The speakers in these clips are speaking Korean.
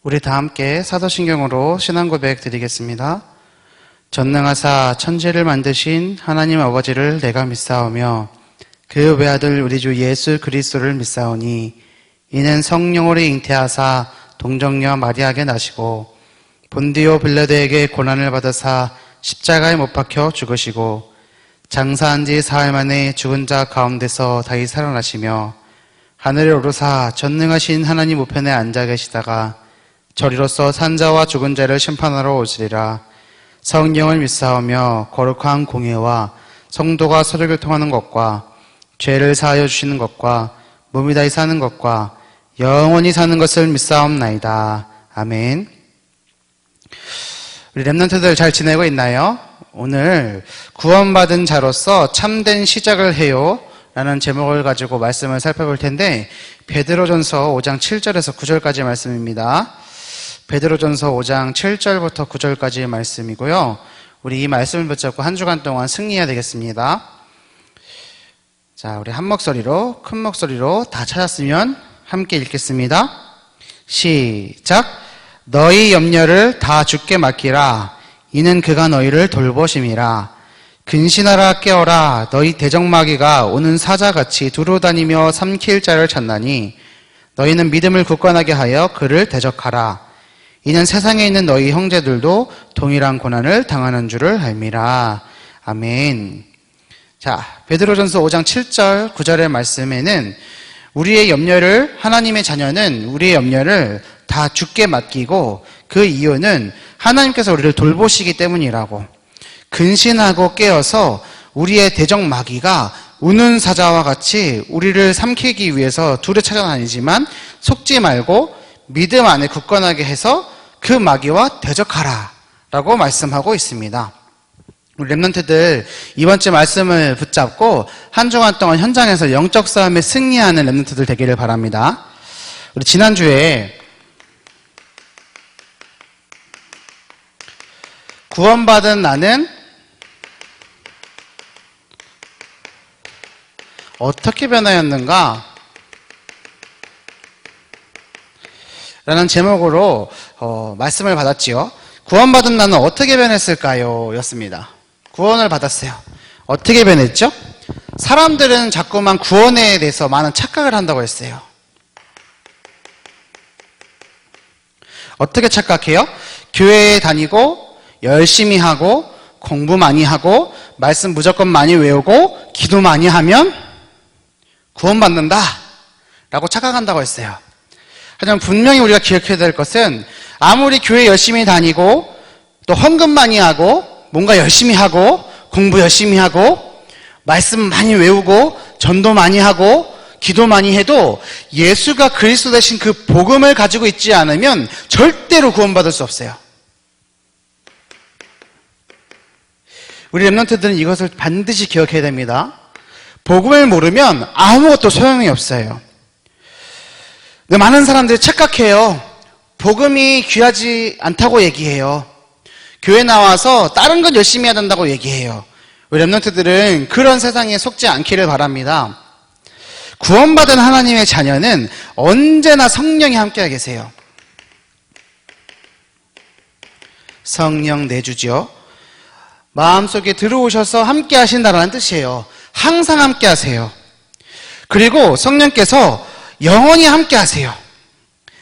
우리 다 함께 사도신경으로 신앙고백 드리겠습니다. 전능하사 천지를 만드신 하나님 아버지를 내가 믿사오며 그 외아들 우리 주 예수 그리스도를 믿사오니 이는 성령으로 잉태하사 동정녀 마리아에게 나시고 본디오 빌라도에게 고난을 받으사 십자가에 못 박혀 죽으시고 장사한 지 사흘 만에 죽은 자 가운데서 다시 살아나시며 하늘에 오르사 전능하신 하나님 우편에 앉아 계시다가 저리로서 산자와 죽은 자를 심판하러 오시리라. 성령을 믿사오며 거룩한 공예와 성도가 서로 교통하는 것과 죄를 사하여 주시는 것과 몸이 다시 사는 것과 영원히 사는 것을 믿사옵나이다. 아멘. 우리 렘넌트들 잘 지내고 있나요? 오늘 구원받은 자로서 참된 시작을 해요 라는 제목을 가지고 말씀을 살펴볼 텐데, 베드로전서 5장 7절에서 9절까지 말씀입니다. 베드로전서 5장 7절부터 9절까지의 말씀이고요. 우리 이 말씀을 붙잡고 한 주간 동안 승리해야 되겠습니다. 자, 우리 한 목소리로, 큰 목소리로 다 찾았으면 함께 읽겠습니다. 시작. 너희 염려를 다 주께 맡기라. 이는 그가 너희를 돌보심이라. 근신하라 깨어라. 너희 대적마귀가 오는 사자같이 두루다니며 삼킬 자를 찾나니 너희는 믿음을 굳건하게 하여 그를 대적하라. 이는 세상에 있는 너희 형제들도 동일한 고난을 당하는 줄을 알미라. 아멘. 자, 베드로전서 5장 7절 9절의 말씀에는 우리의 염려를, 하나님의 자녀는 우리의 염려를 다 주께 맡기고 그 이유는 하나님께서 우리를 돌보시기 때문이라고, 근신하고 깨어서 우리의 대적 마귀가 우는 사자와 같이 우리를 삼키기 위해서 둘을 찾아다니지만 속지 말고 믿음 안에 굳건하게 해서 그 마귀와 대적하라 라고 말씀하고 있습니다. 우리 렘넌트들 이번 주 말씀을 붙잡고 한 주간 동안 현장에서 영적 싸움에 승리하는 렘넌트들 되기를 바랍니다. 우리 지난주에 구원받은 나는 어떻게 변하였는가? 라는 제목으로 말씀을 받았지요. 구원받은 나는 어떻게 변했을까요? 였습니다. 구원을 받았어요. 어떻게 변했죠? 사람들은 자꾸만 구원에 대해서 많은 착각을 한다고 했어요. 어떻게 착각해요? 교회에 다니고 열심히 하고 공부 많이 하고 말씀 무조건 많이 외우고 기도 많이 하면 구원받는다 라고 착각한다고 했어요. 하지만 분명히 우리가 기억해야 될 것은 아무리 교회 열심히 다니고 또 헌금 많이 하고 뭔가 열심히 하고 공부 열심히 하고 말씀 많이 외우고 전도 많이 하고 기도 많이 해도 예수가 그리스도 되신 그 복음을 가지고 있지 않으면 절대로 구원받을 수 없어요. 우리 렘넌트들은 이것을 반드시 기억해야 됩니다. 복음을 모르면 아무것도 소용이 없어요. 많은 사람들이 착각해요. 복음이 귀하지 않다고 얘기해요. 교회 나와서 다른 건 열심히 해야 된다고 얘기해요. 우리 렘넌트들은 그런 세상에 속지 않기를 바랍니다. 구원받은 하나님의 자녀는 언제나 성령이 함께 계세요. 성령 내주죠. 마음속에 들어오셔서 함께 하신다는 뜻이에요. 항상 함께 하세요. 그리고 성령께서 영원히 함께 하세요.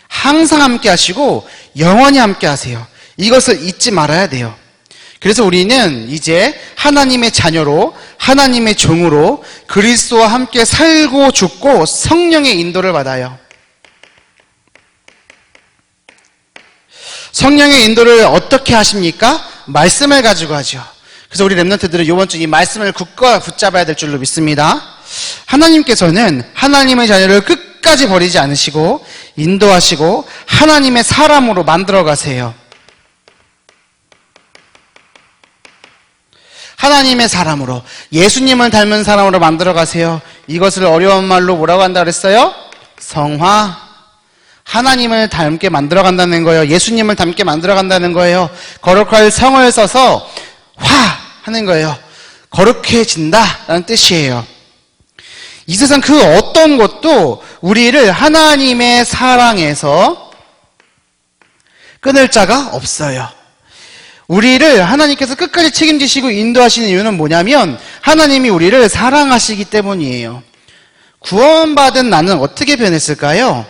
항상 함께 하시고 영원히 함께 하세요. 이것을 잊지 말아야 돼요. 그래서 우리는 이제 하나님의 자녀로, 하나님의 종으로 그리스도와 함께 살고 죽고 성령의 인도를 받아요. 성령의 인도를 어떻게 하십니까? 말씀을 가지고 하죠. 그래서 우리 렘넌트들은 이번 주 이 말씀을 굳건히 붙잡아야 될 줄로 믿습니다. 하나님께서는 하나님의 자녀를 끝까지 버리지 않으시고 인도하시고 하나님의 사람으로 만들어 가세요. 하나님의 사람으로, 예수님을 닮은 사람으로 만들어 가세요. 이것을 어려운 말로 뭐라고 한다 그랬어요? 성화. 하나님을 닮게 만들어 간다는 거예요. 예수님을 닮게 만들어 간다는 거예요. 거룩할 성을 써서 화 하는 거예요. 거룩해진다라는 뜻이에요. 이 세상 그 어떤 것도 우리를 하나님의 사랑에서 끊을 자가 없어요. 우리를 하나님께서 끝까지 책임지시고 인도하시는 이유는 뭐냐면 하나님이 우리를 사랑하시기 때문이에요. 구원받은 나는 어떻게 변했을까요?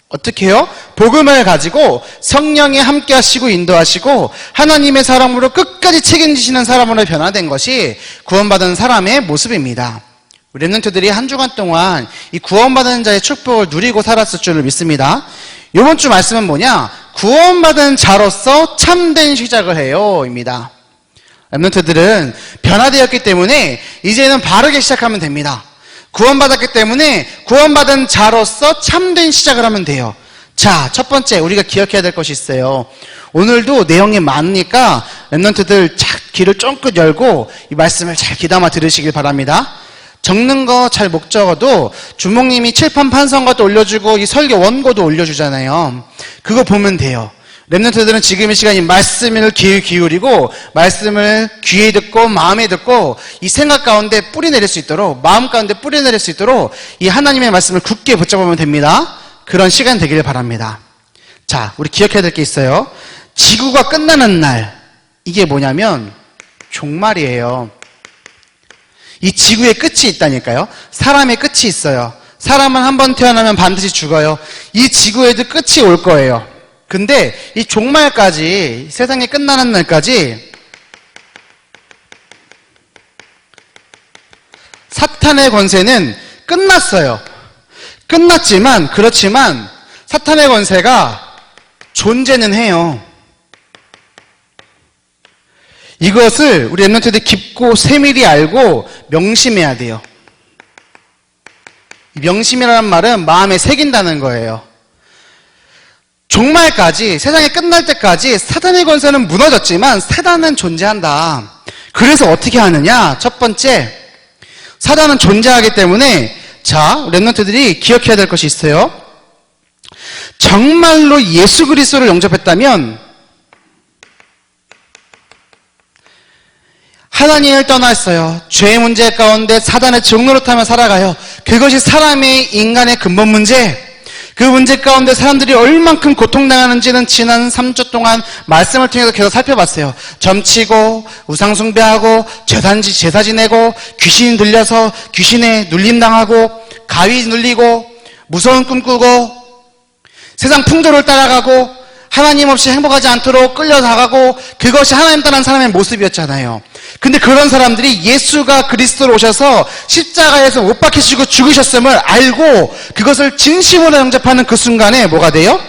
어떻게 해요? 복음을 가지고 성령이 함께 하시고 인도하시고 하나님의 사랑으로 끝까지 책임지시는 사람으로 변화된 것이 구원받은 사람의 모습입니다. 우리 랩런트들이 한 주간 동안 이 구원받은 자의 축복을 누리고 살았을 줄을 믿습니다. 이번 주 말씀은 뭐냐? 구원받은 자로서 참된 시작을 해요 입니다. 랩런트들은 변화되었기 때문에 이제는 바르게 시작하면 됩니다. 구원받았기 때문에 구원받은 자로서 참된 시작을 하면 돼요. 자, 첫 번째 우리가 기억해야 될 것이 있어요. 오늘도 내용이 많으니까 랩런트들 귀를 쫑긋 열고 이 말씀을 잘 귀담아 들으시길 바랍니다. 적는 거 잘 못 적어도 주목님이 칠판 판성과도 올려주고 이 설교 원고도 올려주잖아요. 그거 보면 돼요. 랩런트들은 지금 이 시간에 말씀을 귀에 기울이고 말씀을 귀에 듣고 마음에 듣고 이 생각 가운데 뿌리 내릴 수 있도록 마음 가운데 뿌리 내릴 수 있도록 이 하나님의 말씀을 굳게 붙잡으면 됩니다. 그런 시간 되기를 바랍니다. 자, 우리 기억해야 될 게 있어요. 지구가 끝나는 날, 이게 뭐냐면 종말이에요. 이 지구에 끝이 있다니까요. 사람의 끝이 있어요. 사람은 한 번 태어나면 반드시 죽어요. 이 지구에도 끝이 올 거예요. 근데 이 종말까지, 세상이 끝나는 날까지 사탄의 권세는 끝났어요. 끝났지만, 그렇지만 사탄의 권세가 존재는 해요. 이것을 우리 랩런트들이 깊고 세밀히 알고 명심해야 돼요. 명심이라는 말은 마음에 새긴다는 거예요. 종말까지, 세상이 끝날 때까지 사탄의 권세는 무너졌지만 사단은 존재한다. 그래서 어떻게 하느냐? 첫 번째, 사단은 존재하기 때문에 자, 랩런트들이 기억해야 될 것이 있어요. 정말로 예수 그리스도를 영접했다면 하나님을 떠났어요. 죄의 문제 가운데 사단의 종노릇하며 살아가요. 그것이 사람의 인간의 근본 문제. 그 문제 가운데 사람들이 얼만큼 고통당하는지는 지난 3주 동안 말씀을 통해서 계속 살펴봤어요. 점치고 우상숭배하고 제사 지내고 귀신 들려서 귀신에 눌림당하고 가위 눌리고 무서운 꿈 꾸고 세상 풍조를 따라가고 하나님 없이 행복하지 않도록 끌려나가고 그것이 하나님 떠난 사람의 모습이었잖아요. 근데 그런 사람들이 예수가 그리스도로 오셔서 십자가에서 못 박히시고 죽으셨음을 알고 그것을 진심으로 영접하는 그 순간에 뭐가 돼요?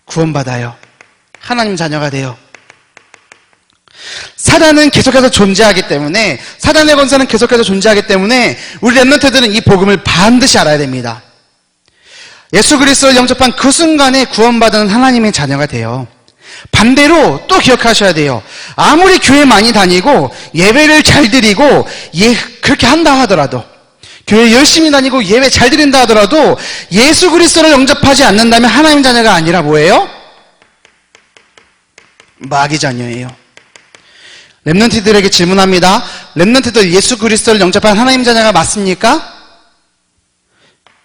구원받아요. 하나님 자녀가 돼요. 사단은 계속해서 존재하기 때문에 사단의 권세는 계속해서 존재하기 때문에 우리 랩런트들은 이 복음을 반드시 알아야 됩니다. 예수 그리스도를 영접한 그 순간에 구원받은 하나님의 자녀가 돼요. 반대로 또 기억하셔야 돼요. 아무리 교회 많이 다니고 예배를 잘 드리고 그렇게 한다 하더라도 교회 열심히 다니고 예배 잘 드린다 하더라도 예수 그리스도를 영접하지 않는다면 하나님 자녀가 아니라 뭐예요? 마귀 자녀예요. 랩런트들에게 질문합니다. 랩런트들 예수 그리스도를 영접한 하나님 자녀가 맞습니까?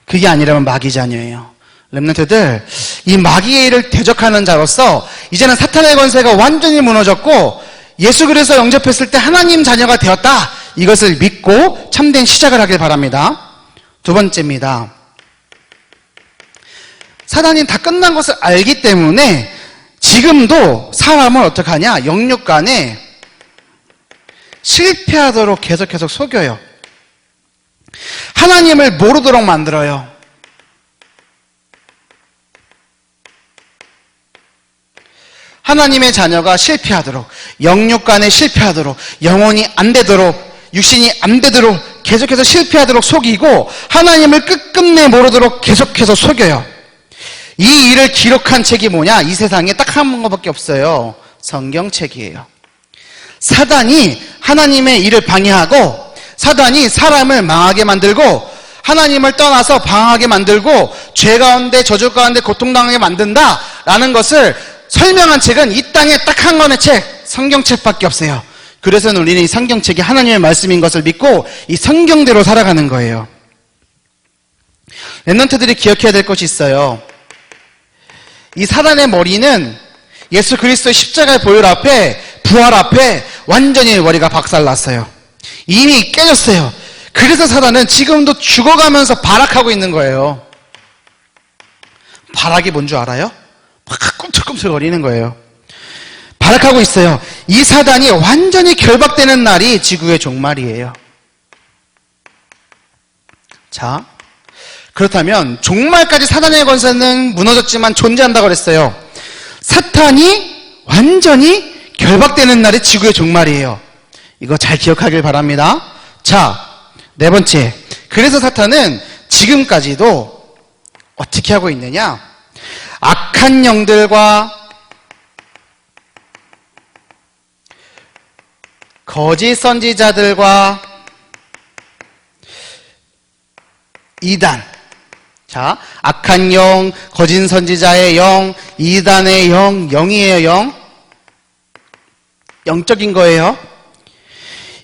그게 아니라면 마귀 자녀예요. 랩런트들, 이 마귀의 일을 대적하는 자로서 이제는 사탄의 권세가 완전히 무너졌고 예수 그리스도 영접했을 때 하나님 자녀가 되었다. 이것을 믿고 참된 시작을 하길 바랍니다. 두 번째입니다. 사단이 다 끝난 것을 알기 때문에 지금도 사람을 어떻게 하냐? 영육간에 실패하도록 계속 속여요. 하나님을 모르도록 만들어요. 하나님의 자녀가 실패하도록, 영육간에 실패하도록, 영혼이 안 되도록, 육신이 안 되도록 계속해서 실패하도록 속이고 하나님을 끝끝내 모르도록 계속해서 속여요. 이 일을 기록한 책이 뭐냐? 이 세상에 딱 한 것밖에 없어요. 성경책이에요. 사단이 하나님의 일을 방해하고 사단이 사람을 망하게 만들고 하나님을 떠나서 방황하게 만들고 죄 가운데 저주 가운데 고통당하게 만든다라는 것을 설명한 책은 이 땅에 딱 한 권의 책, 성경책밖에 없어요. 그래서 우리는 이 성경책이 하나님의 말씀인 것을 믿고 이 성경대로 살아가는 거예요. 랩런트들이 기억해야 될 것이 있어요. 이 사단의 머리는 예수 그리스도의 십자가의 보혈 앞에, 부활 앞에 완전히 머리가 박살났어요. 이미 깨졌어요. 그래서 사단은 지금도 죽어가면서 발악하고 있는 거예요. 발악이 뭔 줄 알아요? 막 꿈틀꿈틀거리는 거예요. 발악하고 있어요. 이 사단이 완전히 결박되는 날이 지구의 종말이에요. 자, 그렇다면 종말까지 사단의 권세는 무너졌지만 존재한다고 그랬어요. 사탄이 완전히 결박되는 날이 지구의 종말이에요. 이거 잘 기억하길 바랍니다. 자, 네 번째. 그래서 사탄은 지금까지도 어떻게 하고 있느냐? 악한 영들과 거짓 선지자들과 이단. 자, 악한 영, 거짓 선지자의 영, 이단의 영, 영이에요, 영. 영적인 거예요.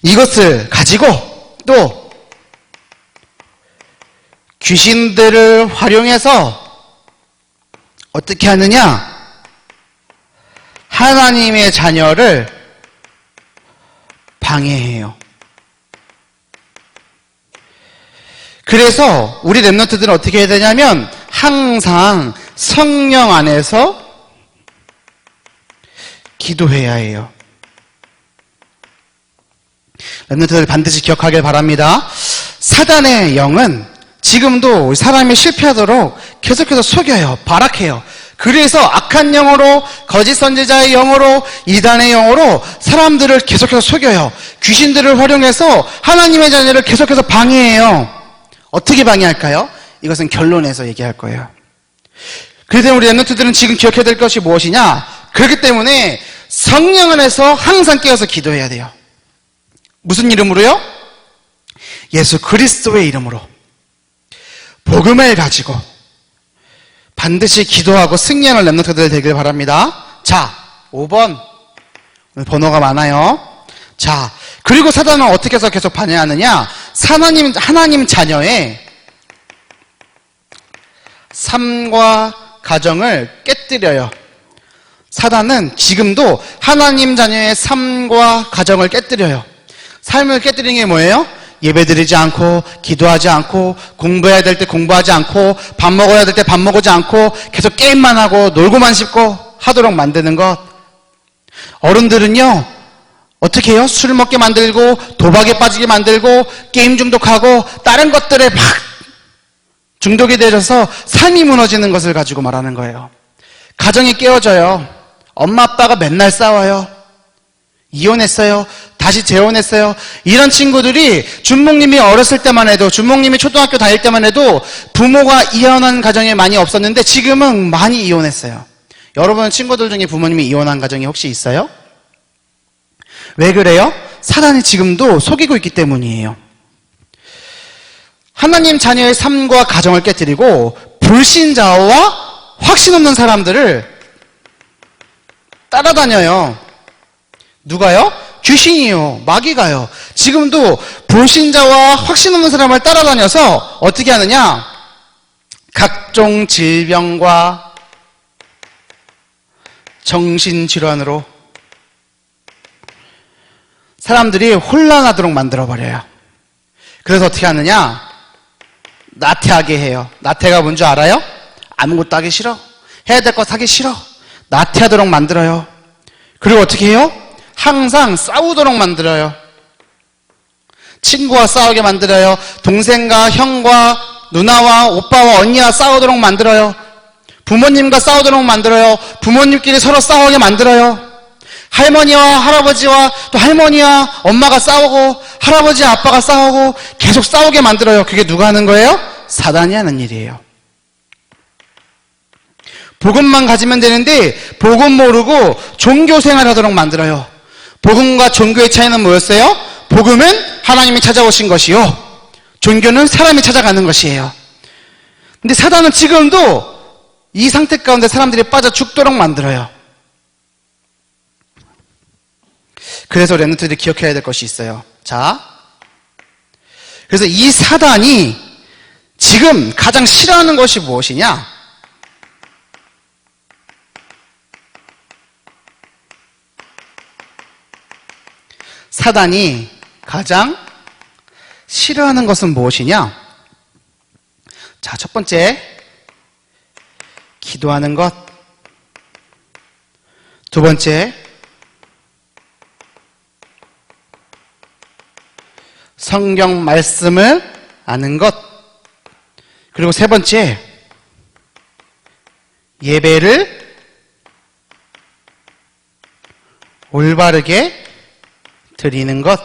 이것을 가지고 또 귀신들을 활용해서 어떻게 하느냐? 하나님의 자녀를 방해해요. 그래서 우리 랩런트들은 어떻게 해야 되냐면 항상 성령 안에서 기도해야 해요. 랩런트들 반드시 기억하길 바랍니다. 사단의 영은 지금도 사람이 실패하도록 계속해서 속여요. 발악해요. 그래서 악한 영으로, 거짓 선지자의 영으로, 이단의 영으로 사람들을 계속해서 속여요. 귀신들을 활용해서 하나님의 자녀를 계속해서 방해해요. 어떻게 방해할까요? 이것은 결론에서 얘기할 거예요. 그래서 우리 랩런트들은 지금 기억해야 될 것이 무엇이냐? 그렇기 때문에 성령 안에서 항상 깨어서 기도해야 돼요. 무슨 이름으로요? 예수 그리스도의 이름으로 복음을 가지고 반드시 기도하고 승리하는 랩런트들 되길 바랍니다. 자, 5번. 오늘 번호가 많아요. 자, 그리고 사단은 어떻게 해서 계속 반영하느냐? 하나님 자녀의 삶과 가정을 깨뜨려요. 사단은 지금도 하나님 자녀의 삶과 가정을 깨뜨려요. 삶을 깨뜨리는 게 뭐예요? 예배드리지 않고, 기도하지 않고, 공부해야 될 때 공부하지 않고, 밥 먹어야 될 때 밥 먹지 않고, 계속 게임만 하고, 놀고만 싶고 하도록 만드는 것. 어른들은요, 어떻게 해요? 술 먹게 만들고, 도박에 빠지게 만들고, 게임 중독하고, 다른 것들에 막 중독이 되어서 삶이 무너지는 것을 가지고 말하는 거예요. 가정이 깨어져요. 엄마 아빠가 맨날 싸워요. 이혼했어요. 다시 재혼했어요. 이런 친구들이 준목님이 어렸을 때만 해도, 준목님이 초등학교 다닐 때만 해도 부모가 이혼한 가정이 많이 없었는데 지금은 많이 이혼했어요. 여러분 친구들 중에 부모님이 이혼한 가정이 혹시 있어요? 왜 그래요? 사단이 지금도 속이고 있기 때문이에요. 하나님 자녀의 삶과 가정을 깨뜨리고 불신자와 확신 없는 사람들을 따라다녀요. 누가요? 귀신이요. 마귀가요. 지금도 불신자와 확신 없는 사람을 따라다녀서 어떻게 하느냐? 각종 질병과 정신질환으로 사람들이 혼란하도록 만들어버려요. 그래서 어떻게 하느냐? 나태하게 해요. 나태가 뭔지 알아요? 아무것도 하기 싫어. 해야 될 것 하기 싫어. 나태하도록 만들어요. 그리고 어떻게 해요? 항상 싸우도록 만들어요. 친구와 싸우게 만들어요. 동생과 형과 누나와 오빠와 언니와 싸우도록 만들어요. 부모님과 싸우도록 만들어요. 부모님끼리 서로 싸우게 만들어요. 할머니와 할아버지와 또 할머니와 엄마가 싸우고 할아버지 아빠가 싸우고 계속 싸우게 만들어요. 그게 누가 하는 거예요? 사단이 하는 일이에요. 복음만 가지면 되는데 복음 모르고 종교 생활하도록 만들어요. 복음과 종교의 차이는 뭐였어요? 복음은 하나님이 찾아오신 것이요, 종교는 사람이 찾아가는 것이에요. 근데 사단은 지금도 이 상태 가운데 사람들이 빠져 죽도록 만들어요. 그래서 랩런트들이 기억해야 될 것이 있어요. 자, 그래서 이 사단이 지금 가장 싫어하는 것이 무엇이냐? 사단이 가장 싫어하는 것은 무엇이냐? 자, 첫 번째, 기도하는 것. 두 번째, 성경 말씀을 아는 것. 그리고 세 번째, 예배를 올바르게 드리는 것.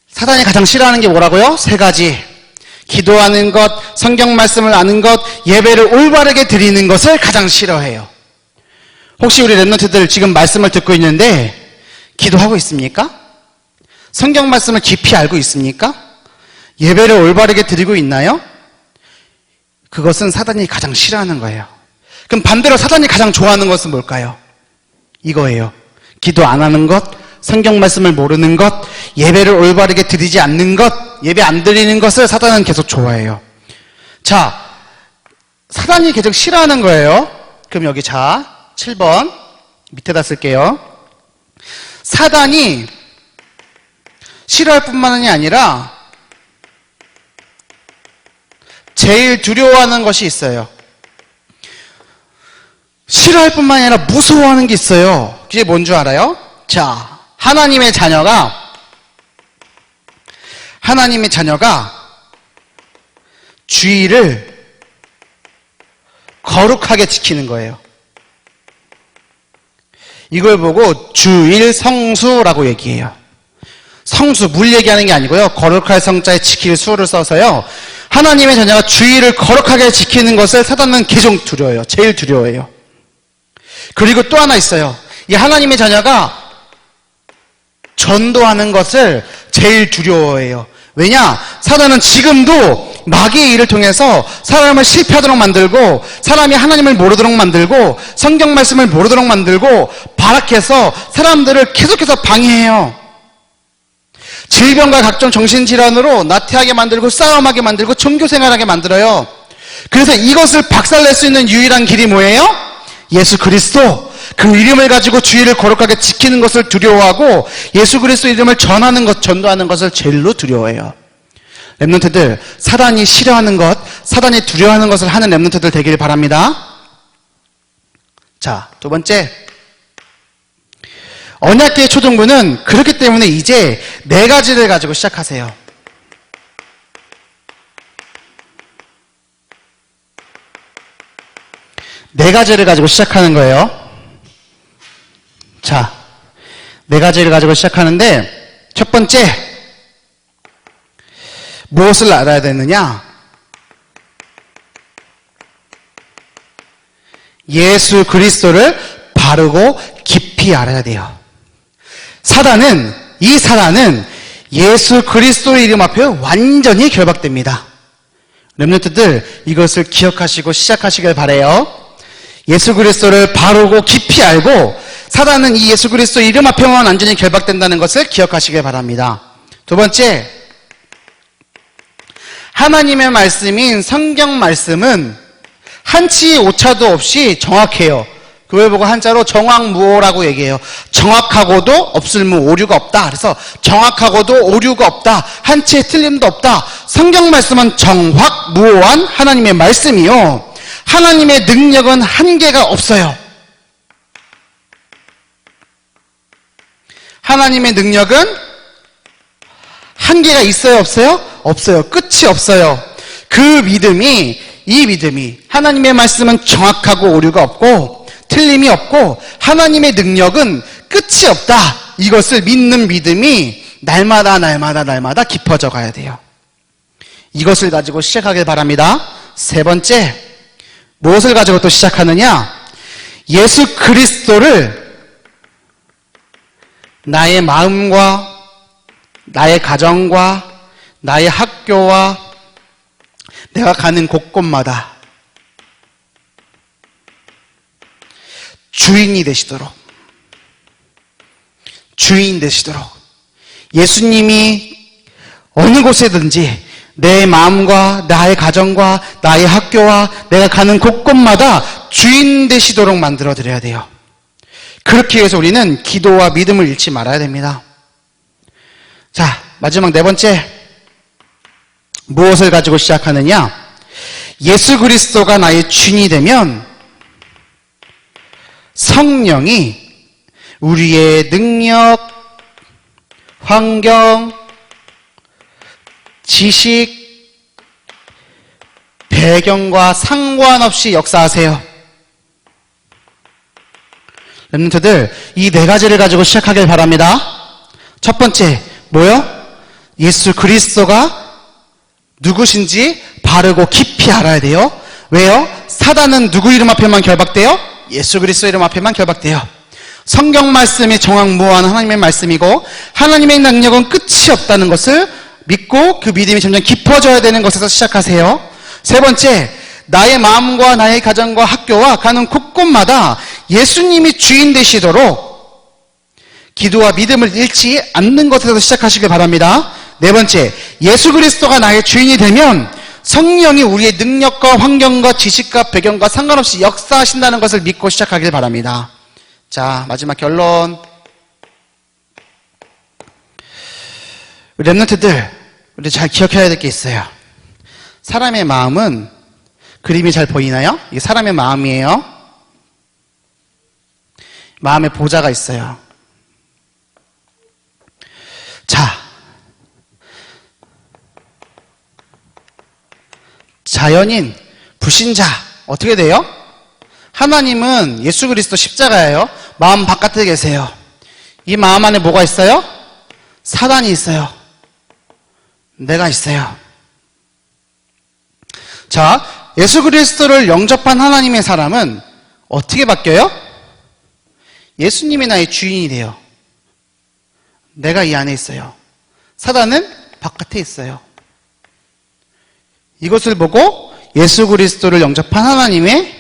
사단이 가장 싫어하는 게 뭐라고요? 세 가지. 기도하는 것, 성경 말씀을 아는 것, 예배를 올바르게 드리는 것을 가장 싫어해요. 혹시 우리 랩런트들 지금 말씀을 듣고 있는데 기도하고 있습니까? 성경 말씀을 깊이 알고 있습니까? 예배를 올바르게 드리고 있나요? 그것은 사단이 가장 싫어하는 거예요. 그럼 반대로 사단이 가장 좋아하는 것은 뭘까요? 이거예요. 기도 안 하는 것, 성경 말씀을 모르는 것, 예배를 올바르게 드리지 않는 것, 예배 안 드리는 것을 사단은 계속 좋아해요. 자, 사단이 계속 싫어하는 거예요. 그럼 여기 자, 7번 밑에다 쓸게요. 사단이 싫어할 뿐만이 아니라 제일 두려워하는 것이 있어요. 싫어할 뿐만 아니라 무서워하는 게 있어요. 그게 뭔 줄 알아요? 자, 하나님의 자녀가 주의를 거룩하게 지키는 거예요. 이걸 보고 주일 성수라고 얘기해요. 성수, 물 얘기하는 게 아니고요. 거룩할 성자에 지킬 수를 써서요. 하나님의 자녀가 주의를 거룩하게 지키는 것을 사단은 계속 두려워해요. 제일 두려워해요. 그리고 또 하나 있어요. 이 하나님의 자녀가 전도하는 것을 제일 두려워해요. 왜냐? 사단은 지금도 마귀의 일을 통해서 사람을 실패하도록 만들고, 사람이 하나님을 모르도록 만들고, 성경 말씀을 모르도록 만들고, 발악해서 사람들을 계속해서 방해해요. 질병과 각종 정신질환으로 나태하게 만들고, 싸움하게 만들고, 종교생활하게 만들어요. 그래서 이것을 박살낼 수 있는 유일한 길이 뭐예요? 예수 그리스도. 그 이름을 가지고 주의를 거룩하게 지키는 것을 두려워하고, 예수 그리스도 이름을 전하는 것, 전도하는 것을 제일로 두려워해요. 랩런트들, 사단이 싫어하는 것, 사단이 두려워하는 것을 하는 랩런트들 되길 바랍니다. 자, 두 번째, 언약궤 초등부는 그렇기 때문에 이제 4가지를 가지고 시작하세요. 네 가지를 가지고 시작하는 거예요. 자, 4가지를 가지고 시작하는데, 첫 번째, 무엇을 알아야 되느냐? 예수 그리스도를 바르고 깊이 알아야 돼요. 이 사단은 예수 그리스도의 이름 앞에 완전히 결박됩니다. 랩런트들, 이것을 기억하시고 시작하시길 바라요. 예수 그리스도를 바르고 깊이 알고, 사단은 이 예수 그리스도 이름 앞에만 완전히 결박된다는 것을 기억하시길 바랍니다. 두 번째, 하나님의 말씀인 성경 말씀은 한치 오차도 없이 정확해요. 그걸 보고 한자로 정확무오라고 얘기해요. 정확하고도 없을무, 오류가 없다. 그래서 정확하고도 오류가 없다. 한치의 틀림도 없다. 성경 말씀은 정확무오한 하나님의 말씀이요. 하나님의 능력은 한계가 없어요. 하나님의 능력은 한계가 있어요, 없어요? 없어요. 끝이 없어요. 이 믿음이 하나님의 말씀은 정확하고 오류가 없고 틀림이 없고 하나님의 능력은 끝이 없다. 이것을 믿는 믿음이 날마다 깊어져 가야 돼요. 이것을 가지고 시작하길 바랍니다. 세 번째, 무엇을 가지고 또 시작하느냐? 예수 그리스도를 나의 마음과 나의 가정과 나의 학교와 내가 가는 곳곳마다 주인 되시도록 예수님이 어느 곳에든지 내 마음과 나의 가정과 나의 학교와 내가 가는 곳곳마다 주인 되시도록 만들어 드려야 돼요. 그렇게 해서 우리는 기도와 믿음을 잃지 말아야 됩니다. 자, 마지막 네 번째. 무엇을 가지고 시작하느냐? 예수 그리스도가 나의 주인이 되면 성령이 우리의 능력, 환경, 지식, 배경과 상관없이 역사하세요. 렘넌트들, 이 네 가지를 가지고 시작하길 바랍니다. 첫 번째, 뭐요? 예수 그리스도가 누구신지 바르고 깊이 알아야 돼요. 왜요? 사단은 누구 이름 앞에만 결박돼요? 예수 그리스도 이름 앞에만 결박돼요. 성경 말씀이 정확무한 하나님의 말씀이고 하나님의 능력은 끝이 없다는 것을 믿고 그 믿음이 점점 깊어져야 되는 것에서 시작하세요. 세 번째, 나의 마음과 나의 가정과 학교와 가는 곳곳마다 예수님이 주인 되시도록 기도와 믿음을 잃지 않는 것에서 시작하시길 바랍니다. 네 번째, 예수 그리스도가 나의 주인이 되면 성령이 우리의 능력과 환경과 지식과 배경과 상관없이 역사하신다는 것을 믿고 시작하길 바랍니다. 자, 마지막 결론. 렘넌트들, 우리 잘 기억해야 될 게 있어요. 사람의 마음은 그림이 잘 보이나요? 이게 사람의 마음이에요. 마음에 보좌가 있어요. 자, 자연인, 불신자 어떻게 돼요? 하나님은 예수 그리스도 십자가예요. 마음 바깥에 계세요. 이 마음 안에 뭐가 있어요? 사단이 있어요. 내가 있어요. 자, 예수 그리스도를 영접한 하나님의 사람은 어떻게 바뀌어요? 예수님이 나의 주인이 돼요. 내가 이 안에 있어요. 사단은 바깥에 있어요. 이것을 보고 예수 그리스도를 영접한 하나님의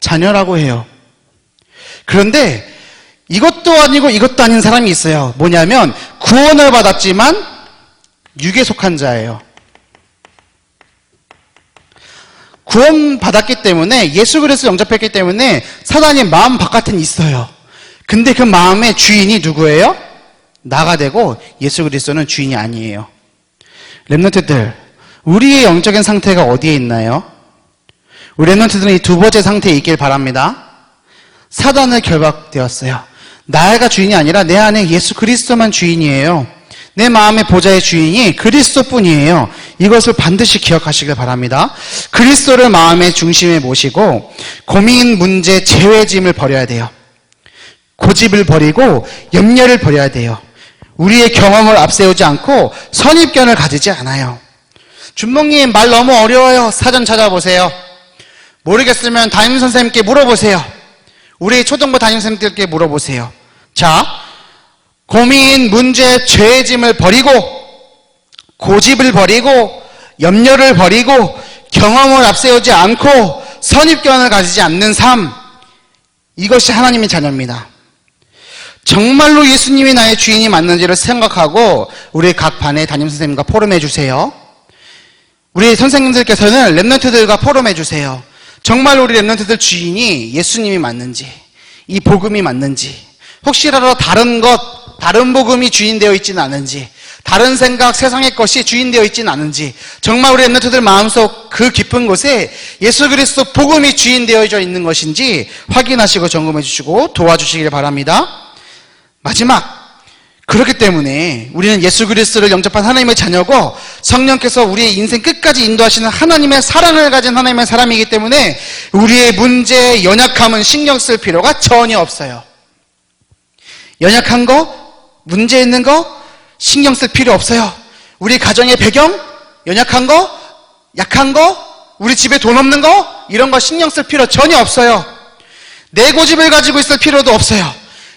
자녀라고 해요. 그런데 이것도 아니고 이것도 아닌 사람이 있어요. 뭐냐면 구원을 받았지만 육에 속한 자예요. 구원받았기 때문에 예수 그리스도 영접했기 때문에 사단이 마음 바깥엔 있어요. 근데 그 마음의 주인이 누구예요? 나가 되고 예수 그리스도는 주인이 아니에요. 렘넌트들, 우리의 영적인 상태가 어디에 있나요? 우리 렘넌트들은 이 두 번째 상태에 있길 바랍니다. 사단을 결박되었어요. 나가 주인이 아니라 내 안에 예수 그리스도만 주인이에요. 내 마음의 보좌의 주인이 그리스도뿐이에요. 이것을 반드시 기억하시길 바랍니다. 그리스도를 마음의 중심에 모시고 고민, 문제, 죄의짐을 버려야 돼요. 고집을 버리고 염려를 버려야 돼요. 우리의 경험을 앞세우지 않고 선입견을 가지지 않아요. 준목님, 말 너무 어려워요. 사전 찾아보세요. 모르겠으면 담임선생님께 물어보세요. 우리 초등부 담임선생님들께 물어보세요. 자, 고민, 문제, 죄의 짐을 버리고 고집을 버리고 염려를 버리고 경험을 앞세우지 않고 선입견을 가지지 않는 삶, 이것이 하나님의 자녀입니다. 정말로 예수님이 나의 주인이 맞는지를 생각하고 우리 각 반의 담임선생님과 포럼해 주세요. 우리 선생님들께서는 렘넌트들과 포럼해 주세요. 정말 우리 렘넌트들 주인이 예수님이 맞는지, 이 복음이 맞는지, 혹시라도 다른 것, 다른 복음이 주인되어 있지는 않은지, 다른 생각, 세상의 것이 주인되어 있지는 않은지, 정말 우리 렘넌트들 마음속 그 깊은 곳에 예수 그리스도 복음이 주인되어져 있는 것인지 확인하시고 점검해 주시고 도와주시길 바랍니다. 마지막, 그렇기 때문에 우리는 예수 그리스도를 영접한 하나님의 자녀고 성령께서 우리의 인생 끝까지 인도하시는 하나님의 사랑을 가진 하나님의 사람이기 때문에 우리의 문제, 연약함은 신경 쓸 필요가 전혀 없어요. 연약한 거, 문제 있는 거 신경 쓸 필요 없어요. 우리 가정의 배경, 연약한 거, 약한 거, 우리 집에 돈 없는 거, 이런 거 신경 쓸 필요 전혀 없어요. 내 고집을 가지고 있을 필요도 없어요.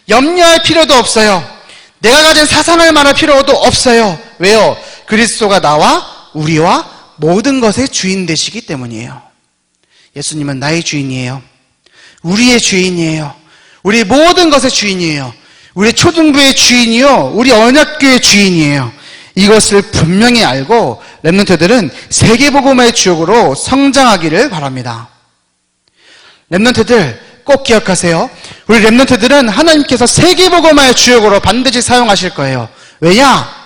염려할 필요도 없어요. 내가 가진 사상을 말할 필요도 없어요. 왜요? 그리스도가 나와 우리와 모든 것의 주인 되시기 때문이에요. 예수님은 나의 주인이에요. 우리의 주인이에요. 우리 모든 것의 주인이에요. 우리 초등부의 주인이요, 우리 언약교의 주인이에요. 이것을 분명히 알고 렘넌트들은 세계복음의 주역으로 성장하기를 바랍니다. 렘넌트들 꼭 기억하세요. 우리 렘넌트들은 하나님께서 세계복음의 주역으로 반드시 사용하실 거예요. 왜냐?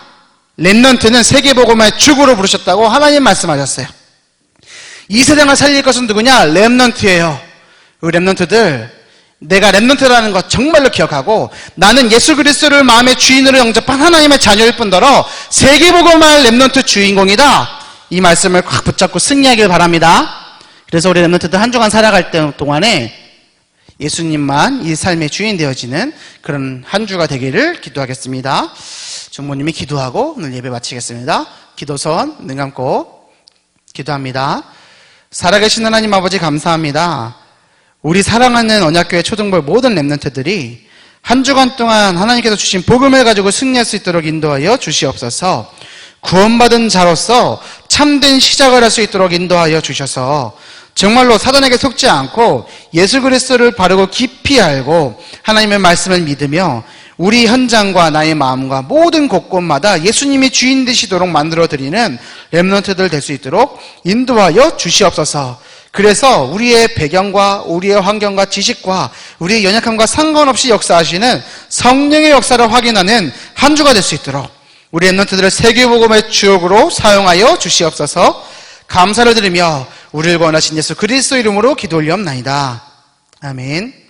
렘넌트는 세계복음화의 축으로 부르셨다고 하나님 말씀하셨어요. 이 세상을 살릴 것은 누구냐? 렘넌트예요. 그 렘넌트들, 내가 렘넌트라는 것 정말로 기억하고 나는 예수 그리스도를 마음의 주인으로 영접한 하나님의 자녀일 뿐더러 세계복음화의 렘넌트 주인공이다. 이 말씀을 꽉 붙잡고 승리하길 바랍니다. 그래서 우리 렘넌트들 한 주간 살아갈 동안에 예수님만 이 삶의 주인 되어지는 그런 한 주가 되기를 기도하겠습니다. 종모님이 기도하고 오늘 예배 마치겠습니다. 기도선 눈 감고 기도합니다. 살아계신 하나님 아버지 감사합니다. 우리 사랑하는 언약교회 초등부 모든 렘넌트들이 한 주간 동안 하나님께서 주신 복음을 가지고 승리할 수 있도록 인도하여 주시옵소서. 구원받은 자로서 참된 시작을 할 수 있도록 인도하여 주셔서 정말로 사단에게 속지 않고 예수 그리스도를 바르고 깊이 알고 하나님의 말씀을 믿으며 우리 현장과 나의 마음과 모든 곳곳마다 예수님이 주인 되시도록 만들어드리는 렘넌트들 될 수 있도록 인도하여 주시옵소서. 그래서 우리의 배경과 우리의 환경과 지식과 우리의 연약함과 상관없이 역사하시는 성령의 역사를 확인하는 한 주가 될 수 있도록 우리 렘넌트들을 세계복음의 주역으로 사용하여 주시옵소서. 감사를 드리며 우리를 구원하신 예수 그리스도 이름으로 기도 올리옵나이다. 아멘.